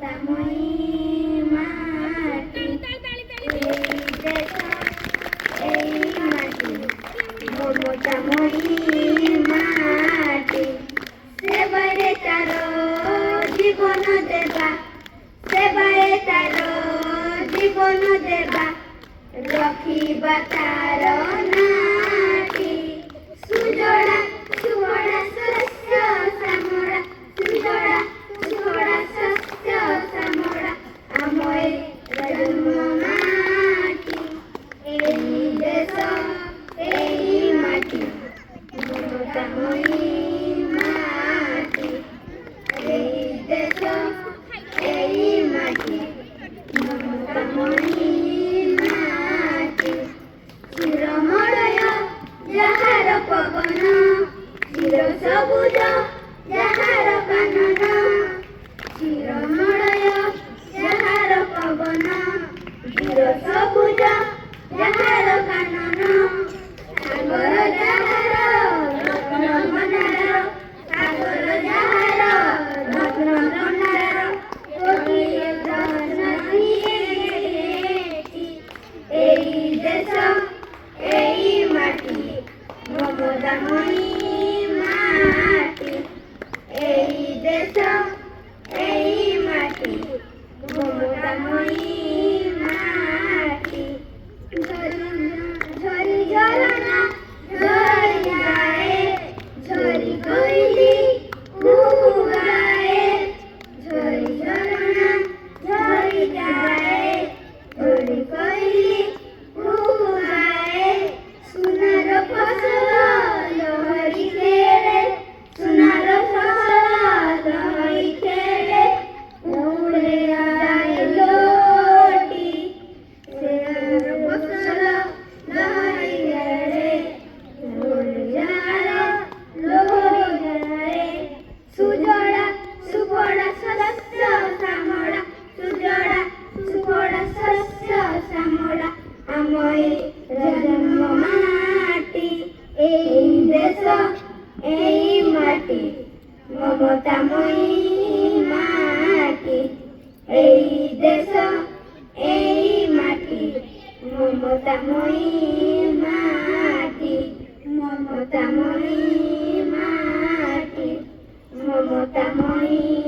মমতাময়ী মাটি, এই দেশ এই মাটি, মমতাময়ী মাটি, সেবারে তার জীবন দেবা, সেবারে তার জীবন দেবা, রখিবা তার নাটি। সুজলা সুফলা শস্য শ্যামলা, সুজলা সুফলা শস্য শ্যামলা, আময় জন্ম মাটি, এই দেশ এই মাটি, মমতাময়ী মাটি, এই দেশ এই মাটি, মমতাময়ী মাটি। চিরমলয় যাহার পবন, চির সবুজ যাহার কানন, চিরমলয় যাহার পবন, চির সবুজ যাহার কানন, সাগর যাহার রত্ন ভণ্ডার, সাগর যাহার রত্ন ভণ্ডার, কোটিয়ে ধন নিয়েছি, এই দেশ এই মাটি, মমতাময়ী মাটি, এই দেশ এই মাটি, মমতাময়ী মাটি। ঝরি ঝরনা ঝরি গায়ে, ঝরি কইলি গায়ে, ঝরি ঝরনা ঝরি গায়ে, ঝরি কইলি গায়ে, সোনার ফসল লহরি খেলে, সোনার ফসল লহরি খেলে, উড়ে যায় লোটি, সোনার ফসল লহরি খেলে, উড়ে যায় লোটি খেলে। সুজলা সুফলা শস্য শ্যামলা, সুজলা সুফলা শস্য শ্যামলা, আময় জন্ম মাটি, এই দেশ এই মাটি, মমতাময়ী মাটি, এই দেশ এই মাটি, মমতাময়ী মাটি, মমতাময়ী মাটি, মমতাময়ী